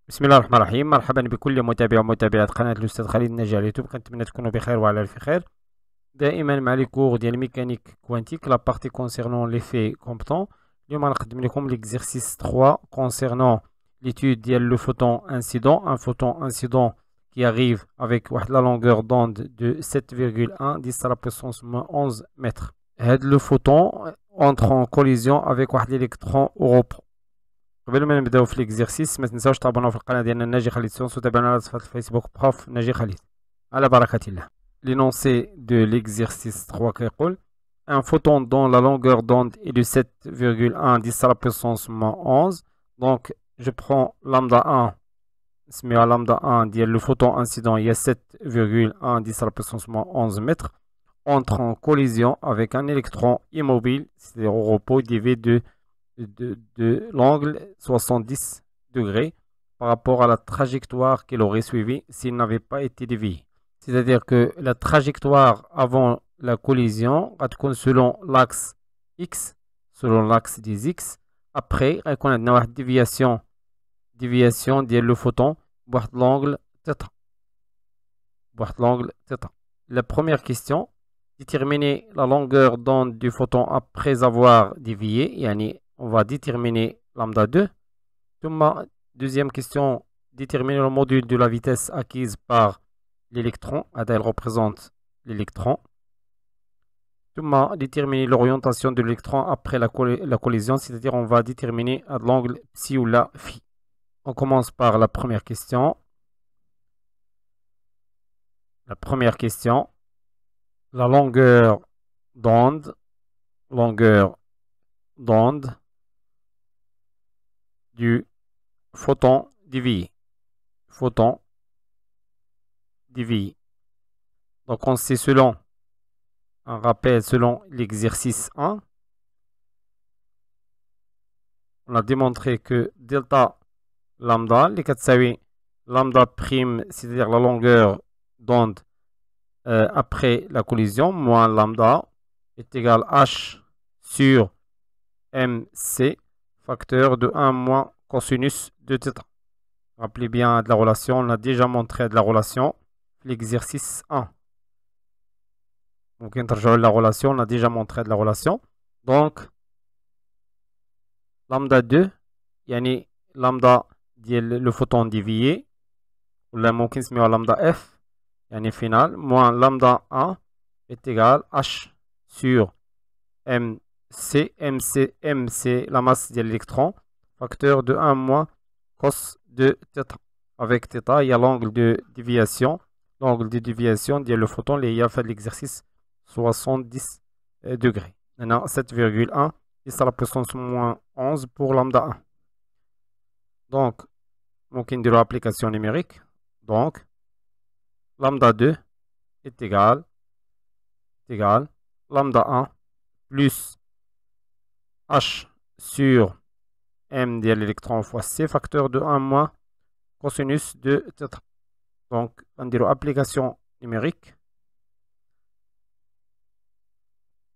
بسم الله الرحمن الرحيم. مرحبا بكل متابع ومتابعات قناة الأستاذ خالد الناجي على اليوتيوب. كنتمنى تكونوا بخير وعلى ألف خير. دائما مع لي كور ديال ميكانيك كوانتيك لا بارتي كونسيرنون ليفي كومبتون. اليوم غنقدم لكم ليكزيرسيس 3 كونسيرنون l'étude ديال لو photon incident, un photon incident qui arrive avec واحد la longueur d'onde de 7,1 10 à la puissance moins 11 mètres. هاد لو photon entre en collision avec واحد l'électron au repos. قبل ما نبداو في ليكزيرسيس ما تنساوش تابوناو في القناه ديالنا ناجي خالد سونس وتابعونا على صفحه الفيسبوك بروف ناجي خالد. على بركه الله. لينونسي دو ليكزيرسيس 3 كيقول un photon dont la longueur d'onde est de 7,1 10 à la puissance moins 11. Donc je prends lambda 1 نسميها lambda 1 ديال le photon incident il y a 7,1 10 à la puissance moins 11 mètres entre en collision avec un électron immobile, c'est-à-dire au repos dv de l'angle 70 degrés par rapport à la trajectoire qu'il aurait suivie s'il n'avait pas été dévié. C'est-à-dire que la trajectoire avant la collision va être selon l'axe X, selon l'axe des X. Après, on a une déviation de le photon pour l'angle θ. La première question, déterminer la longueur d'onde du photon après avoir dévié, yani on va déterminer lambda 2. Deuxième question, déterminer le module de la vitesse acquise par l'électron. Elle représente l'électron. Déterminer l'orientation de l'électron après la collision, c'est-à-dire on va déterminer l'angle psi ou la phi. On commence par la première question. La longueur d'onde du photon dévié. Donc on sait selon l'exercice 1, on a démontré que delta lambda, les 4 lambda prime, c'est-à-dire la longueur d'onde après la collision, moins lambda est égal à h sur mc, facteur de 1 moins cosinus de θ. Rappelez bien de la relation, on a déjà montré de la relation, l'exercice 1. Donc, la relation, on a déjà montré de la relation. Donc, lambda 2, yani lambda le photon dévié, ou la lambda f, yani final, moins lambda 1 est égal à h sur mc, la masse de l'électron, facteur de 1 moins cos de θ. Avec θ, il y a l'angle de déviation. L'angle de déviation de le photon, il y a fait l'exercice 70 degrés. Maintenant, 7,1, 10 à la puissance moins 11 pour lambda 1. Donc, on a de l'application numérique. Donc, lambda 2 est égal lambda 1 plus h sur m de l'électron fois c, facteur de 1 moins cosinus de θ. Donc, on dit l'application numérique.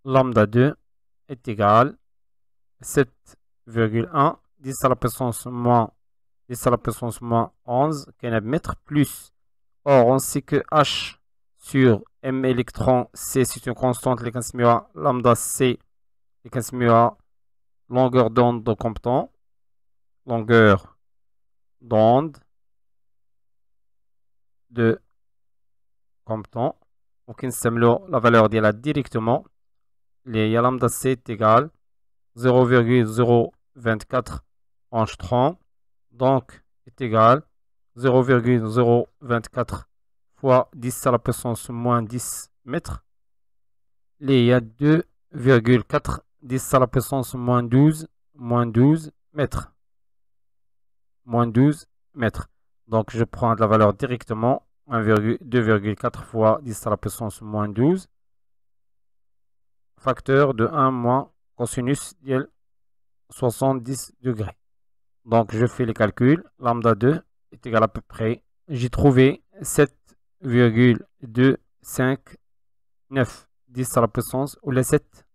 Lambda 2 est égal 7,1 10 à la puissance moins 11 mètres plus. Or, on sait que h sur m électron c, c'est une constante, les lambda c, les longueur d'onde de Compton. Longueur d'onde de Compton. Donc, la valeur de la directement. Les lambda c est égal 0,024 angstrom. Donc, est égal 0,024 fois 10 à la puissance moins 10 mètres. Il y a 2,4 10 à la puissance moins 12 mètres. Moins 12 mètres. Donc, je prends la valeur directement 2,4 fois 10 à la puissance moins 12. Facteur de 1 moins cosinus de 70 degrés. Donc, je fais les calculs. Lambda 2 est égal à peu près. J'ai trouvé 7,259 10 à la puissance, ou les 7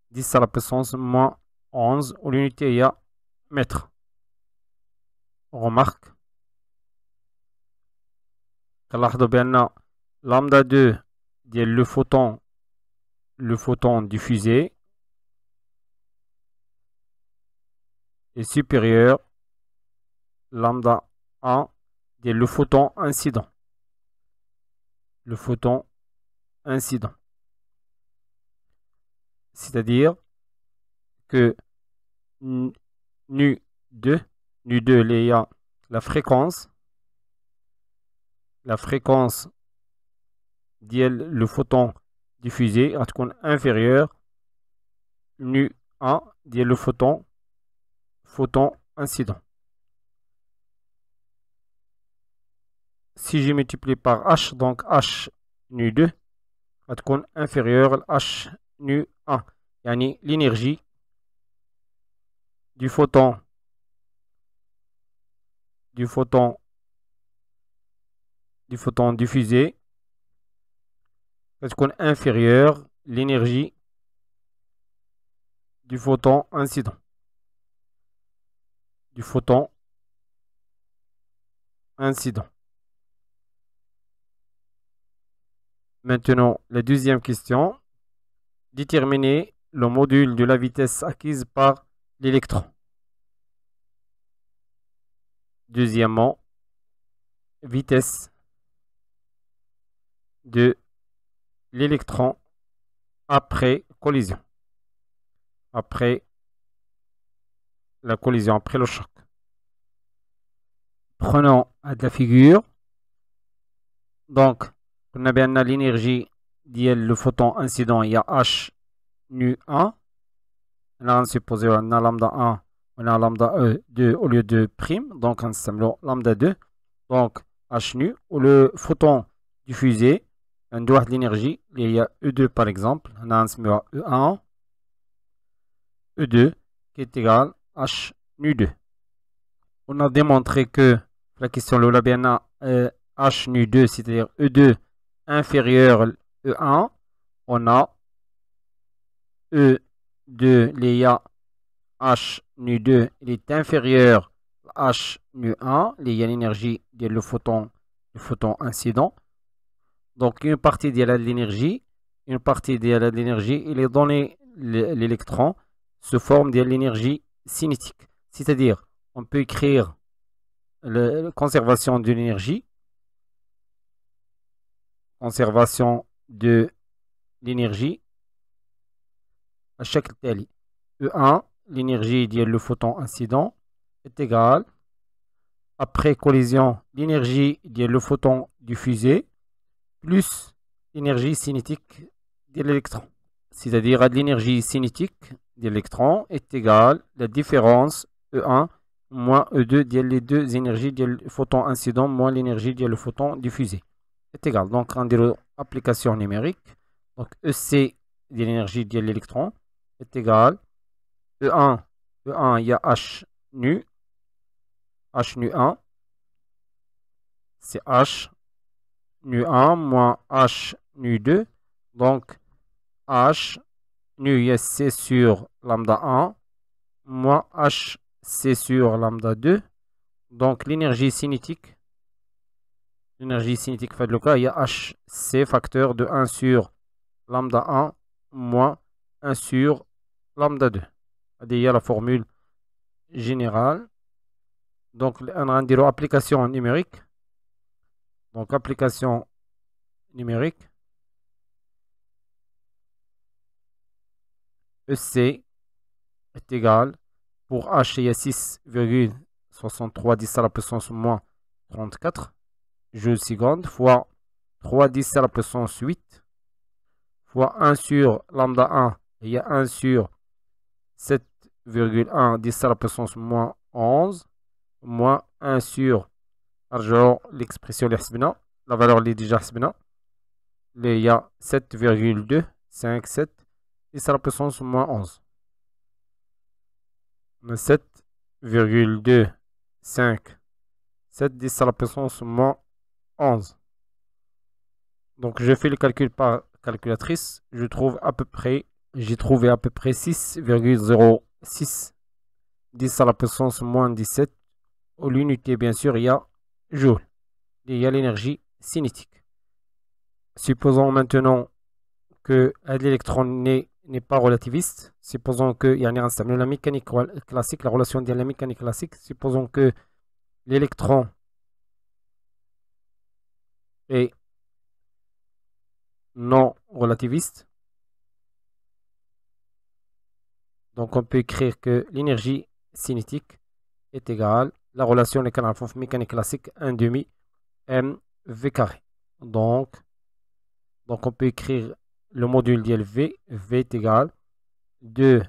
10 à la puissance moins 11, ou l'unité il y a mètre. remarque كنلاحظوا بأن lambda 2 ديال le photon diffusé est supérieur lambda 1 ديال le photon incident. Le photon incident. C'est-à-dire que nu2, il y a la fréquence le photon diffusé va être inférieur nu1 le photon incident. Si je multiplie par h, donc h nu2 va être inférieur à h nu1. Yani l'énergie du photon diffusé va être inférieure à l'énergie du photon incident. Maintenant, la deuxième question. Déterminer le module de la vitesse acquise par l'électron. Deuxièmement, vitesse de l'électron après collision. Après la collision, après le choc. Prenons de la figure. Donc, on a bien l'énergie le photon incident, il y a H nu1. Là, on suppose qu'on a lambda 1, on a lambda 2 au lieu de prime. Donc, on s'appelle lambda 2. Donc, H nu. Ou le photon diffusé, on doit de l'énergie. Il y a E2 par exemple. On a un E1, E2 qui est égal à H nu2. On a démontré que la question de la bien H nu2, c'est-à-dire E2 inférieur à E1, on a E2, il y a H nu2, il est inférieur à H nu1, il y a l'énergie le photon incident. Donc une partie de l'énergie, il est donné l'électron sous forme de l'énergie cinétique. C'est-à-dire, on peut écrire la conservation de l'énergie. Conservation de l'énergie à chaque tali. E1, l'énergie le photon incident est égale, après collision, l'énergie le photon diffusé plus l'énergie cinétique de l'électron. C'est-à-dire l'énergie cinétique de l'électron est égale la différence E1 moins E2 les deux énergies du photon incident moins l'énergie le photon diffusé. Est égal. Donc, on dit application numérique. Donc, EC de l'énergie de l'électron est égal. E1, il y a H nu. H nu1. C'est H nu1 moins H nu2. Donc, H nu C sur lambda 1 moins H C sur lambda 2. Donc, l'énergie cinétique fait le cas, il y a HC facteur de 1 sur lambda 1 moins 1 sur lambda 2. Il y a la formule générale. Donc, on a une application numérique. Donc, application numérique. EC est égal pour H, il y a 6,63 10 à la puissance moins 34 joules secondes fois 3 10 à la puissance 8 fois 1 sur lambda 1, il y a 1 sur 7,1 10 à la puissance moins 11 moins 1 sur l'expression la valeur est déjà il y a 7,257 10 à la puissance moins 11. 7,257 10 à la puissance moins 11. Donc je fais le calcul par calculatrice. J'ai trouvé à peu près 6,06 10 à la puissance moins 17 l'unité, bien sûr, il y a joule. Il y a l'énergie cinétique. Supposons maintenant que l'électron n'est pas relativiste. Supposons que il y a la mécanique classique, la relation de la mécanique classique. Supposons que l'électron est non relativiste. Donc on peut écrire que l'énergie cinétique est égale la relation de la mécanique classique 1 demi mv carré. Donc on peut écrire le module d'LV, V est égal 2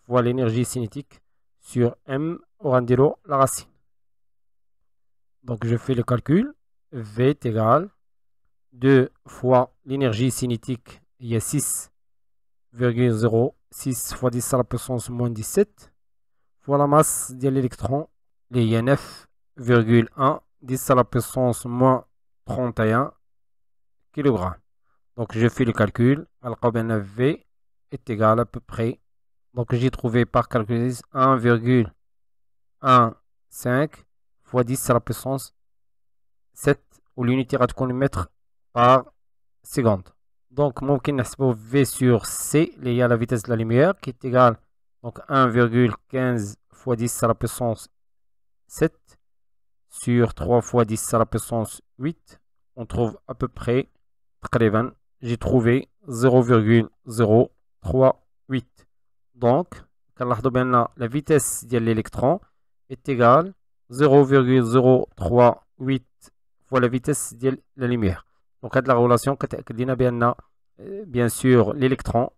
fois l'énergie cinétique sur m au rang 0 la racine. Donc je fais le calcul, V est égal 2 fois l'énergie cinétique, il y a 6,06 fois 10 à la puissance moins 17, fois la masse de l'électron, il y a 9,1 10 à la puissance moins 31 kg. Donc je fais le calcul, V est égal à peu près, donc j'ai trouvé par calcul 1,15 fois 10 à la puissance 7 ou l'unité radicomètre par seconde. Donc ممكن نحسبه V sur C, il y a la vitesse de la lumière qui est égale donc 1,15 fois 10 à la puissance 7 sur 3 fois 10 à la puissance 8. On trouve à peu près, j'ai trouvé 0,038. Donc, la vitesse de l'électron est égale 0,038 fois la vitesse de la lumière. Donc, la relation bien sûr l'électron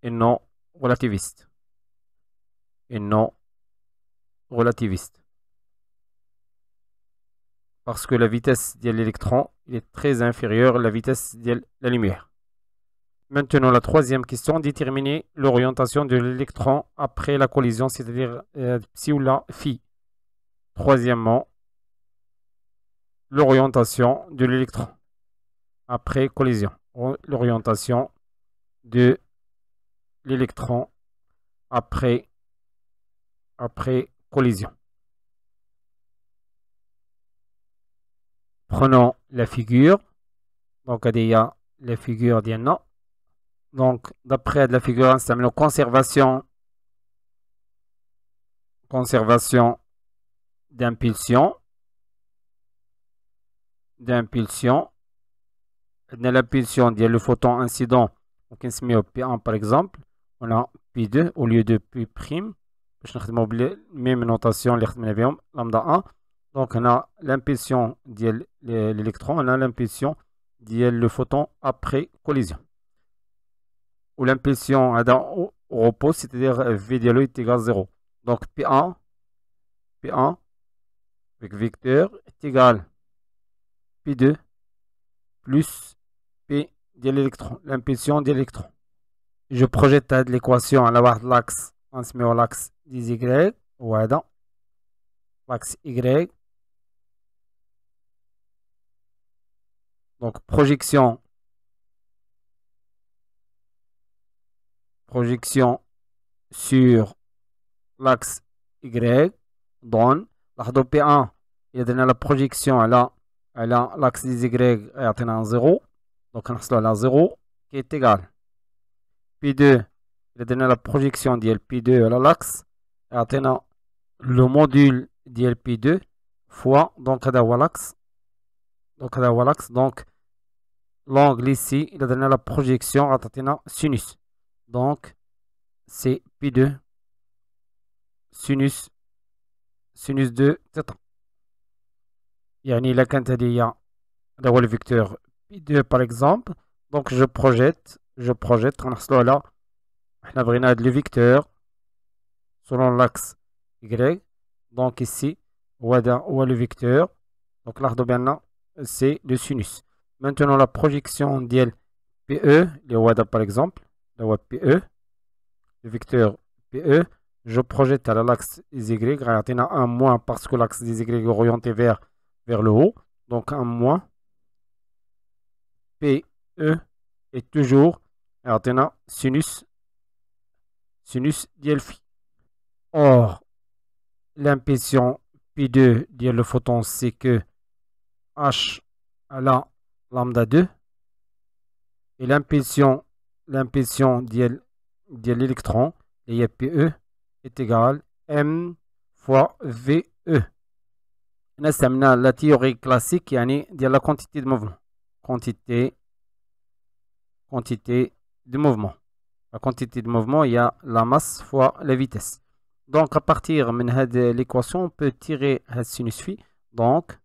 est non relativiste. Parce que la vitesse de l'électron est très inférieure à la vitesse de la lumière. Maintenant, la troisième question, déterminer l'orientation de l'électron après la collision, c'est-à-dire psi ou la phi. Troisièmement, l'orientation de l'électron après collision. L'orientation de l'électron après collision. Prenons la figure. Donc, il y a la figure d'Yanna. Donc, d'après la figure, c'est la conservation d'impulsion. L'impulsion le photon incident, donc on se met au P1 par exemple, on a P2 au lieu de P'. Je vais même notation, lambda 1. Donc on a l'impulsion de l'électron, on a l'impulsion de le photon après collision. Ou l'impulsion au repos, c'est-à-dire V de l'eau est égal à 0. Donc P1 avec vecteur est égal P2 plus P de l'électron, l'impulsion de l'électron. Je projette l'équation à l'axe, on se met au l'axe des Y, ou à l'axe Y. Donc projection sur l'axe Y donne la P1, il y a la projection à l'axe des Y est à 0. Donc on a 0 qui est égal. P2, il y a la projection de P2 à l'axe est à le module de P2 fois donc l'axe. Donc l'angle ici, il a donné la projection à sinus. Donc c'est P2 sinus de θ. يعني إلا كانت هذه هذا هو الفيكتور P2 par exemple. Donc je projette غنحصلو على حنا بغينا هاد لو فيكتور selon l'axe Y. Donc ici هذا هو le vecteur. Donc لاحظوا بأن c'est le sinus. Maintenant la projection ديال PE اللي هو هذا par exemple اللي هو PE le vecteur PE. Je projette à l'axe des Y, il y a un moins parce que l'axe des Y est orienté vers le haut. Donc un moins. PE est toujours sinus d'Elphi. Or, l'impulsion P2 ديال le photon c'est que H à la lambda 2 et l'impulsion ديال l'électron et PE est égale M fois VE. نستعملنا la théorie classique يعني ديال la quantité de mouvement. Quantité de mouvement. La quantité de mouvement, il y a la masse fois la vitesse. Donc, à partir de l'équation, on peut tirer la sinus phi. Donc,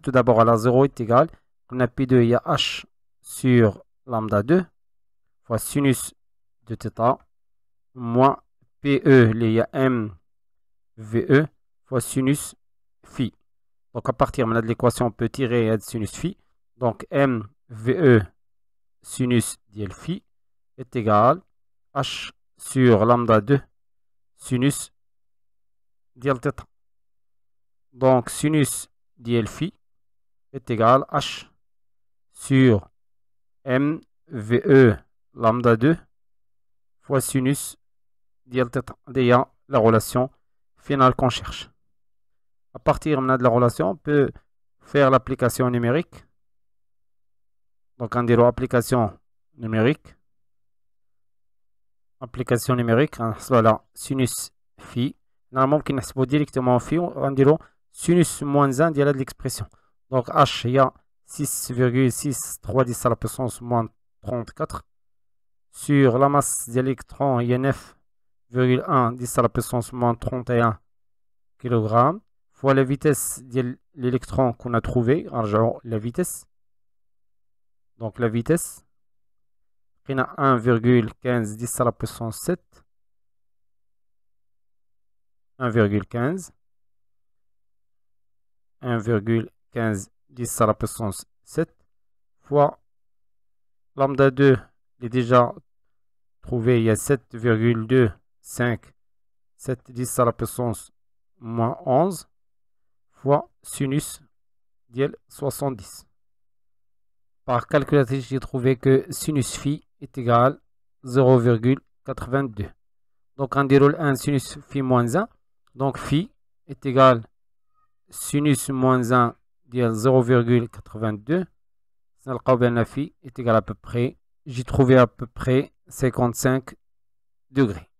tout d'abord, à la 0 est égal. On a P2, il y a H sur lambda 2 fois sinus de θ moins PE, il y a M VE fois sinus phi. Donc, à partir de l'équation, on peut tirer la sinus phi. Donc, M VE sinus diel phi est égal H sur lambda 2 sinus diel θ. Donc, sinus diel phi est égal H sur M VE lambda 2 fois sinus diel θ. Déjà, la relation finale qu'on cherche. À partir de la relation, on peut faire l'application numérique. Donc, on dirait application numérique. Application numérique, voilà, sinus phi. Normalement, on peut directement phi, on dirait sinus moins 1 de l'expression. Donc, H, il y a 6,630 à la puissance moins 34. Sur la masse d'électrons, il y a 9,1 à la puissance moins 31 kg. Fois la vitesse de l'électron qu'on a trouvé, en la vitesse. Donc, la vitesse. On a 1,15 10 à la puissance 7. 1,15 10 à la puissance 7 fois lambda 2 est déjà trouvé, il y a 7,25 7 10 à la puissance moins 11 fois sinus diel 70. Par calculatrice, j'ai trouvé que sinus phi est égal à 0,82. Donc, on déroule 1 sinus phi moins 1. Donc, phi est égal à sinus moins 1 de 0,82. Phi est égal à peu près, j'ai trouvé à peu près 55 degrés.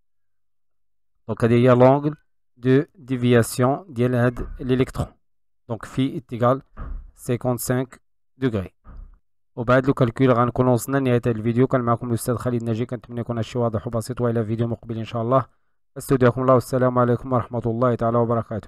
Donc, il y a l'angle de déviation de l'électron. Donc, phi est égal à 55 degrés. وبعد الكالكول غنكون وصلنا لنهاية الفيديو. كان معكم الأستاذ خالد ناجي، كنتمنى يكون هادشي واضح وبسيط، وإلى فيديو مقبل إن شاء الله. استودعكم الله والسلام عليكم ورحمة الله تعالى وبركاته.